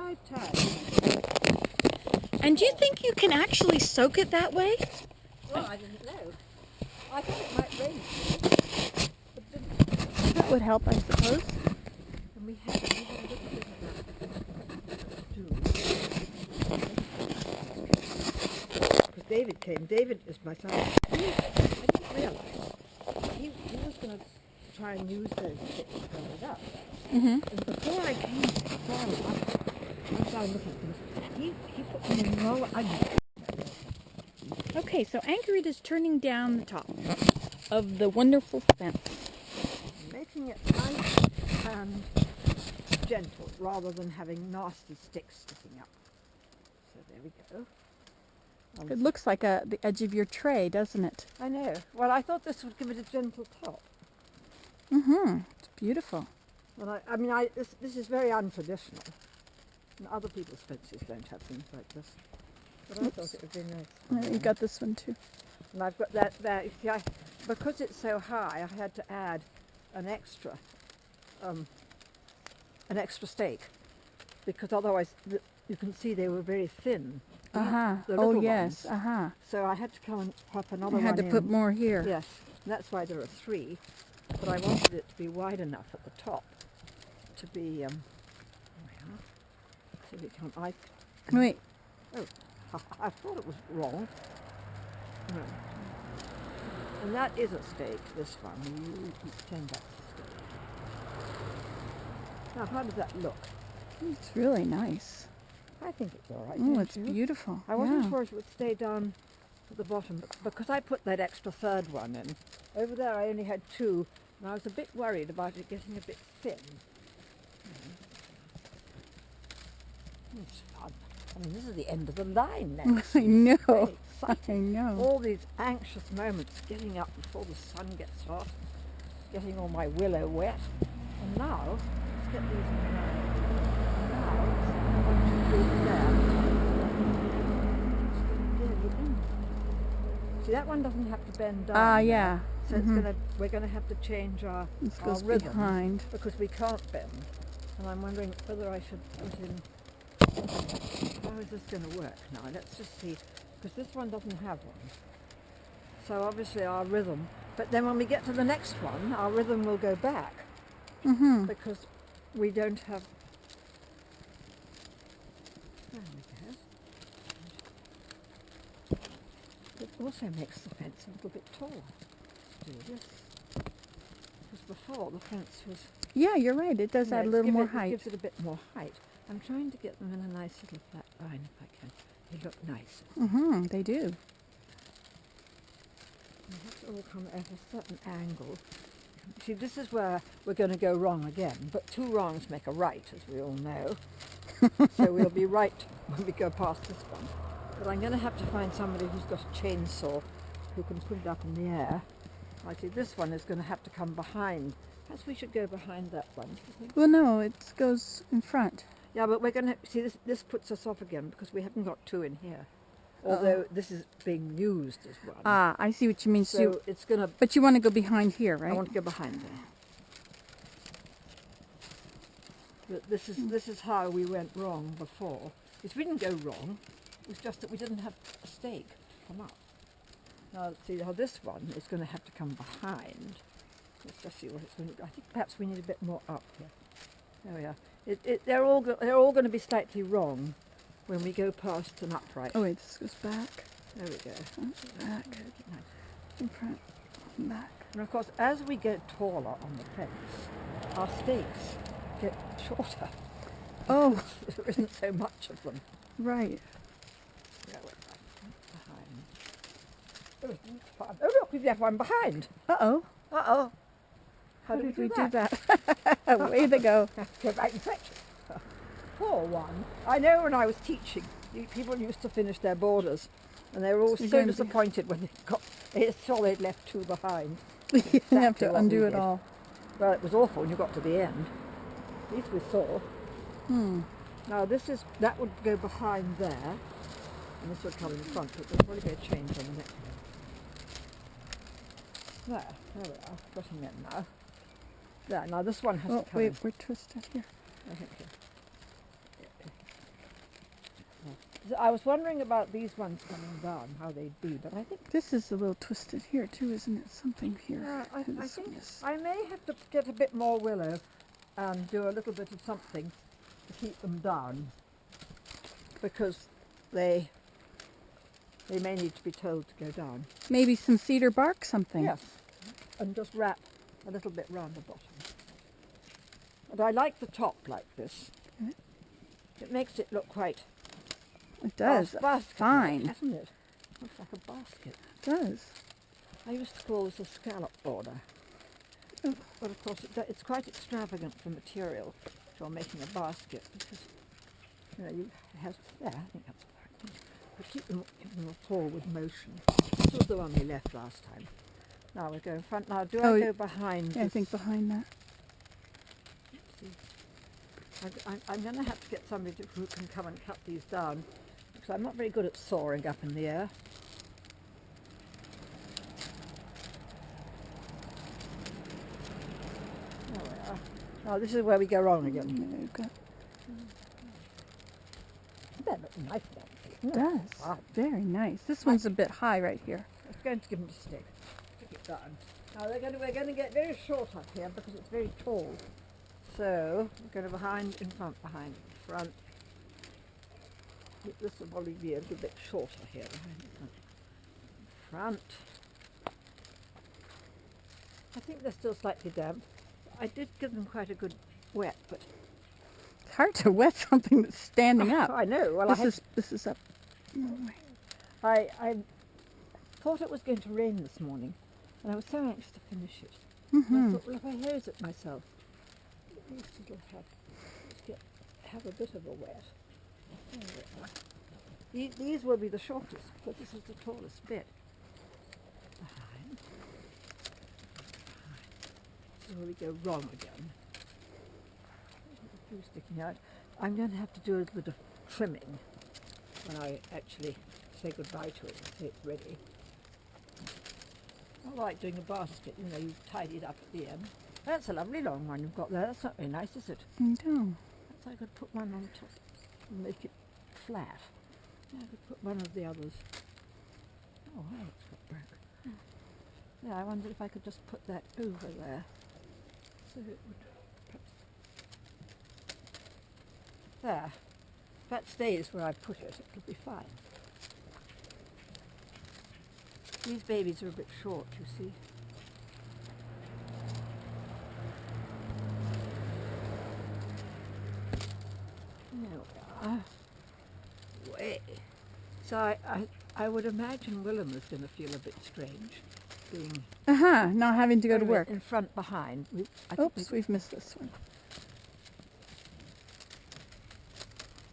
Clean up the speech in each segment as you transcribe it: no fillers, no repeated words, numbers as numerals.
5 times. And do you think you can actually soak it that way? Well, I didn't know. I thought it might rain, but didn't. That would help, I suppose. And we had a little bit of that too. Because David came. David is my son. I didn't realise. He was going to try and use those sticks to build it up. Mm-hmm. And before I came, before I was looking at things, he put them in lower onions. Okay, so Ankaret is turning down the top of the wonderful fence. Making it nice and gentle rather than having nasty sticks sticking up. So there we go. It looks like the edge of your tray, doesn't it? I know. Well, I thought this would give it a gentle top. Mm-hmm. It's beautiful. Well, this is very untraditional. And other people's fences don't have things like this. But I thought it would be nice. Oh, you got this one too. And I've got that there. You see, because it's so high, I had to add an extra stake, because otherwise you can see they were very thin. Uh-huh. The Oh, little yes. ones. Uh-huh. So I had to come and pop another You one had to in. put more here. Yes, and that's why there are 3. But I wanted it to be wide enough at the top to be. There we are. See, we can't. Wait. Oh, I thought it was wrong. No. And that is a stake. This one. You pretend that's a stake. Now, how does that look? It's really nice. I think it's all right. Oh, don't it's you? beautiful. I wasn't Yeah. sure if it would stay down at the bottom, but because I put that extra 3rd one in. Over there I only had 2, and I was a bit worried about it getting a bit thin. It's fun. I mean, this is the end of the line next. I know. Very I exciting. know. All these anxious moments, getting up before the sun gets hot, getting all my willow wet. And now, let's get these in the line. Now, see, that one doesn't have to bend down. Ah, yeah. So we're going to have to change our Goes rhythm behind. because we can't bend. And I'm wondering whether I should put in. How is this going to work now? Let's just see, because this one doesn't have one. So obviously our rhythm. But then when we get to the next one, our rhythm will go back Mm-hmm. because we don't have. There we go. It also makes the fence a little bit taller to do this. Because before the fence was. Yeah, you're right. It does add a little more It height. gives it a bit more height. I'm trying to get them in a nice little flat line if I can. They look nice. Mm-hmm. They do. They have to all come at a certain angle. See, this is where we're going to go wrong again. But 2 wrongs make a right, as we all know. So we'll be right when we go past this one. But I'm going to have to find somebody who's got a chainsaw who can put it up in the air. I see this one is going to have to come behind. Perhaps we should go behind that one. Do you think? Well, no, it goes in front. Yeah, but we're going to see this puts us off again because we haven't got 2 in here. Although this is being used as one. Ah, I see what you mean. So it's going to. But you want to go behind here, right? I want to go behind there. But this is how we went wrong before. We didn't go wrong. It was just that we didn't have a stake come up. Now see how this one is going to have to come behind. Let's just see what it's going to. I think perhaps we need a bit more up here. There we are. They're all going to be slightly wrong when we go past an upright. Oh wait, this goes back. There we go. Back. Nice. In front. Back. And of course, as we get taller on the fence, our stakes get shorter. Oh, There isn't so much of them. right. Yeah, we're behind. Oh, look, we've left one behind. Uh-oh. Uh-oh. How did we do do that? Way to go. Go back and fetch it. Poor one. I know when I was teaching, people used to finish their borders, and they were all so disappointed when they saw they'd left 2 behind. You have Exactly to what undo we it did. all. Well, it was awful when you got to the end. At least we saw. Now that would go behind there, and this would come in front, but there'll probably be a change on the next one. There we are, putting in now. There, now this one has to come wait, in. we're twisted here. I think so. I was wondering about these ones coming down, how they'd be, but I think This is a little twisted here too, isn't it? Something here. I This think one is- I may have to get a bit more willow and do a little bit of something to keep them down, because they may need to be told to go down. Maybe some cedar bark, something. Yes, and just wrap a little bit round the bottom. And I like the top like this. Mhm. It makes it look quite It does. basket-like, Fine. doesn't it? Looks like a basket. It does. I used to call this a scallop border. Oh. But of course it's quite extravagant for material if you're making a basket, because it has, yeah, I think that's the right thing. But keep them a forward motion. This was the one we left last time. Now we're going front. Now do I go behind? Yeah, I this? think behind that. I'm going to have to get somebody who can come and cut these down, because I'm not very good at soaring up in the air. There we are. Now this is where we go wrong again. There you go. That looks nice, It doesn't does. Wow. Very nice. This one's a bit high right here. It's going to give them a stick. Stick it down. Now we're going to get very short up here because it's very tall. So we're going to behind, in front, behind, in front. This will probably be a little bit shorter here, behind, in front. I think they're still slightly damp. I did give them quite a good wet, but It's hard to wet something that's standing up. I know. Well, This is up. I thought it was going to rain this morning, and I was so anxious to finish it. Mm-hmm. And I thought, well, if I hose it myself, at least it'll have a bit of a wet. There we are. These will be the shortest, but this is the tallest bit. Behind. This is where we go wrong again. There's a few sticking out. I'm going to have to do a little bit of trimming when I actually say goodbye to it and say it's ready. I like doing a basket, you tidy it up at the end. That's a lovely long one you've got there. That's not very nice, is it? No. Perhaps I could put one on top and make it flat. Yeah, I could put one of the others. Oh, wow, it's got broke. Yeah, I wondered if I could just put that over there. So it would perhaps... There. If that stays where I put it, it'll be fine. These babies are a bit short, you see. There we are. Way. So I would imagine Willem is going to feel a bit strange being Not having to go to work. in front behind. I think Oops, we've missed this one.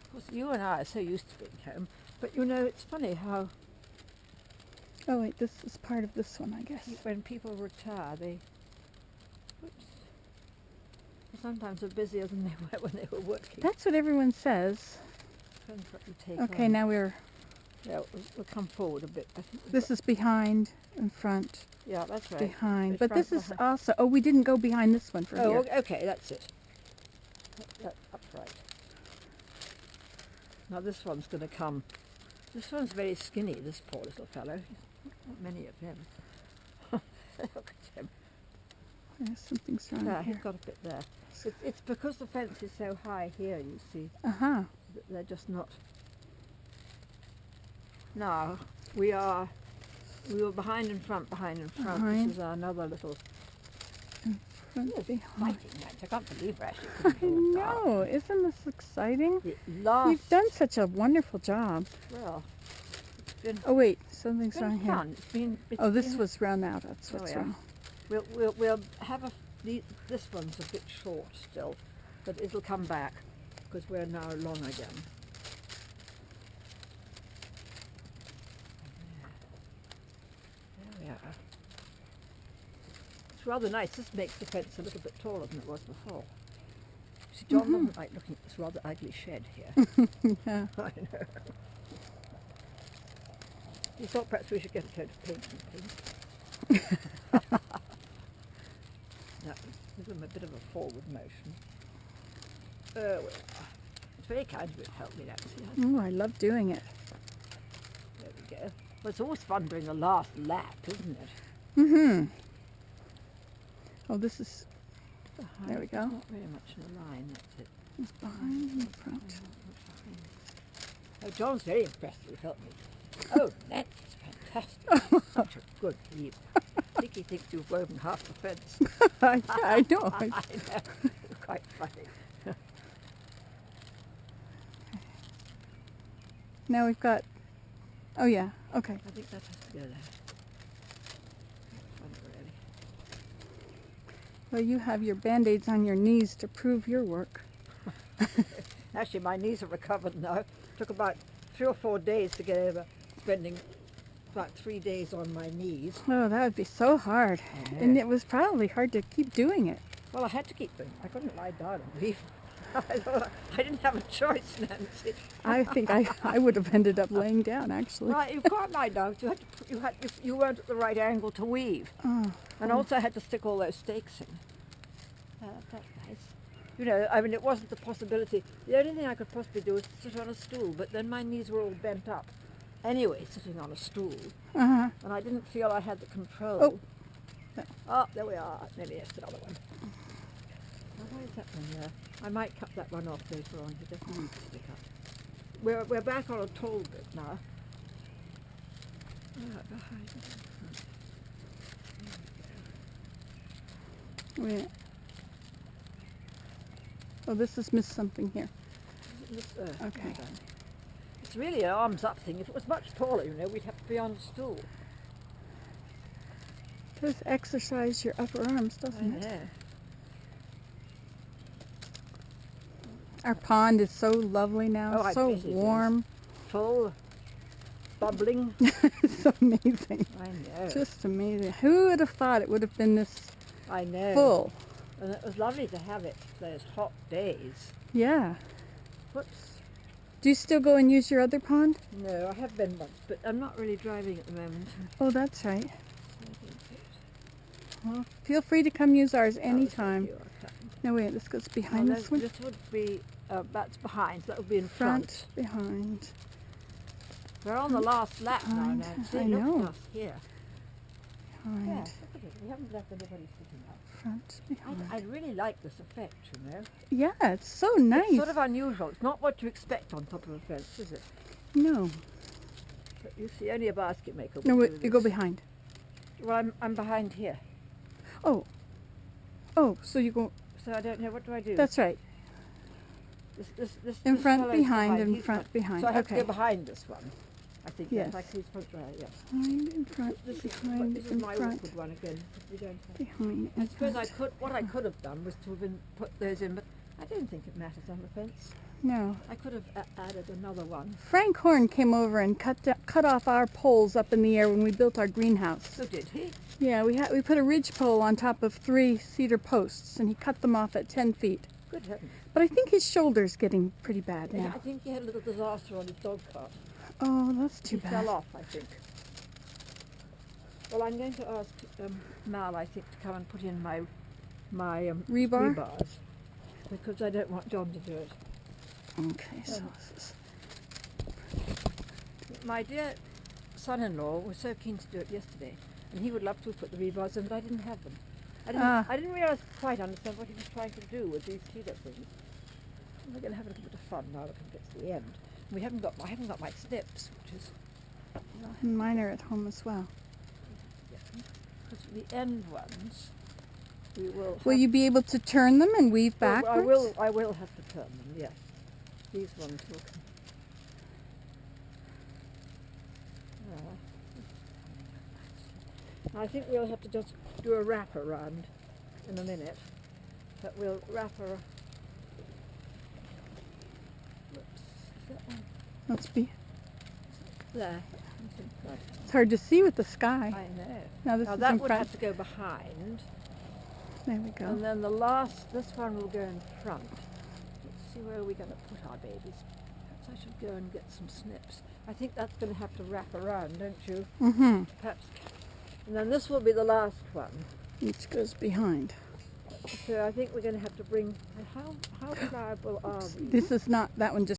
of course, you and I are so used to being home, but it's funny how Oh wait, this is part of this one, I guess. when people retire, they sometimes are busier than they were when they were working. That's what everyone says. Depends what you take Okay, on. now we're... Yeah, we'll come forward a bit. I think we've This is behind and front. yeah, that's right. Behind. It's But front, this is behind. also... Oh, we didn't go behind this one for Oh, here. okay, that's it. That's upright. Now this one's going to come. This one's very skinny, this poor little fellow. Not many of him. Look at him. There's something's wrong Yeah, he's here. got a bit there. It's because the fence is so high here, you see, Uh-huh. that they're just not... Now, we were behind and front, behind and front. Behind. This is another little... Front, Yes, behind. exciting match. I can't believe we're actually I putting it all know. Isn't this exciting? down. It lasts. You've done such a wonderful job. Well, it's been, Oh wait, something's been wrong here. fun. It's Oh, this been- was run out. That's Oh, what's yeah. wrong. We'll have this one's a bit short still, but it'll come back because we're now long again. There we are. It's rather nice. This makes the fence a little bit taller than it was before. See, John doesn't like looking at this rather ugly shed here. Yeah. I know. He thought perhaps we should get a coat of paint and paint. No, give them a bit of a forward motion. There we are. It's very kind of you to help me, Nancy. Oh, I love doing it. There we go. Well, it's always fun doing the last lap, isn't it? Mm-hmm. Oh, this is, Behind, there we go. Not very much in a line, that's it. It's behind and in front. Oh, John's very impressed you've helped me. Oh, that's fantastic. Such a good leap. I think he thinks you've woven half the fence. I know. I know. It's quite funny. Now we've got, oh yeah, okay. I think that has to go there. Fun, really. Well, you have your Band-Aids on your knees to prove your work. Actually, my knees are recovered now. It took about 3 or 4 days to get over spending about 3 days on my knees. Oh, that would be so hard. I know. And it was probably hard to keep doing it. Well, I had to keep them. I couldn't lie down and leave. I didn't have a choice, Nancy. I think I would have ended up laying down, actually. Right, you can't lie down. You weren't at the right angle to weave. Oh, And also I had to stick all those stakes in. That's nice. You know, I mean, it wasn't the possibility. The only thing I could possibly do was sit on a stool, but then my knees were all bent up. Anyway, sitting on a stool. uh-huh. And I didn't feel I had the control. Oh. Oh, there we are. Maybe that's another one. Now, why is that one there? I might cut that one off later on. It doesn't need to stick up. We're back on a tall bit now. Right behind it. Wait. Oh, this has missed something here. Okay. It's really an arms up thing. If it was much taller, you know, we'd have to be on a stool. It does exercise your upper arms, doesn't it? know. Our pond is so lovely now, Oh, I so bet it is. warm. Full, bubbling. It's amazing. I know. Just amazing. Who would have thought it would have been this I know. full? And it was lovely to have it those hot days. Yeah. Whoops. Do you still go and use your other pond? No, I have been once, but I'm not really driving at the moment. Oh, that's right. Well, feel free to come use ours anytime. No, wait, this goes behind this one. This would be, that's behind, so that would be in front. Behind. We're on the last lap now, Behind. Nancy. I Look know. at us here. Behind. Yeah, look at it. We haven't left anybody sitting up. Front. Behind. I really like this effect, you know. Yeah, it's so nice. It's sort of unusual. It's not what you expect on top of a fence, is it? No. But you see, only a basket maker would No, do wait, you go this. behind. Well, I'm behind here, Oh. Oh, so you go. so I don't know. What do I do? That's right. This In this front, fellow's behind, in he's front, behind. So I have to Okay. go behind this one. I think Yes. that's like he's front there, yes. Behind, in front, This behind, is in my front, awkward one again. Because we don't have. behind, I in suppose front. what I could have done was to have put those in, but I don't think it matters on the fence. No. I could have added another one. Frank Horn came over and cut off our poles up in the air when we built our greenhouse. So did he? Yeah, we put a ridge pole on top of 3 cedar posts, and he cut them off at 10 feet. Good heavens. But I think his shoulder's getting pretty bad Yeah, now. I think he had a little disaster on his dog cart. Oh, that's too He bad. fell off, I think. Well, I'm going to ask Mal, I think, to come and put in my Rebar? rebars, because I don't want John to do it. Okay, so Um, this is... My dear son-in-law was so keen to do it yesterday, and he would love to have put the rebars in, but I didn't have them. I didn't quite understand what he was trying to do with these cedar things. We're going to have a little bit of fun now that it gets to the end. I haven't got my snips, which is And mine are at home as well. because the end ones we will. Will you be able to turn them and weave backwards? I will have to turn them. Yes, these ones will. I think we'll have to just do a wrap around in a minute. But we'll wrap her. Whoops, is that one Let's be. there? It's hard to see with the sky. I know. Now this Now is that in would front. have to go behind, There we go. and then this one will go in front. Let's see where we're going to put our babies. Perhaps I should go and get some snips. I think that's going to have to wrap around, don't you? Mm-hmm. Perhaps. And then this will be the last one. Each goes behind. So I think we're going to have to bring. How pliable are these? This is not, that one just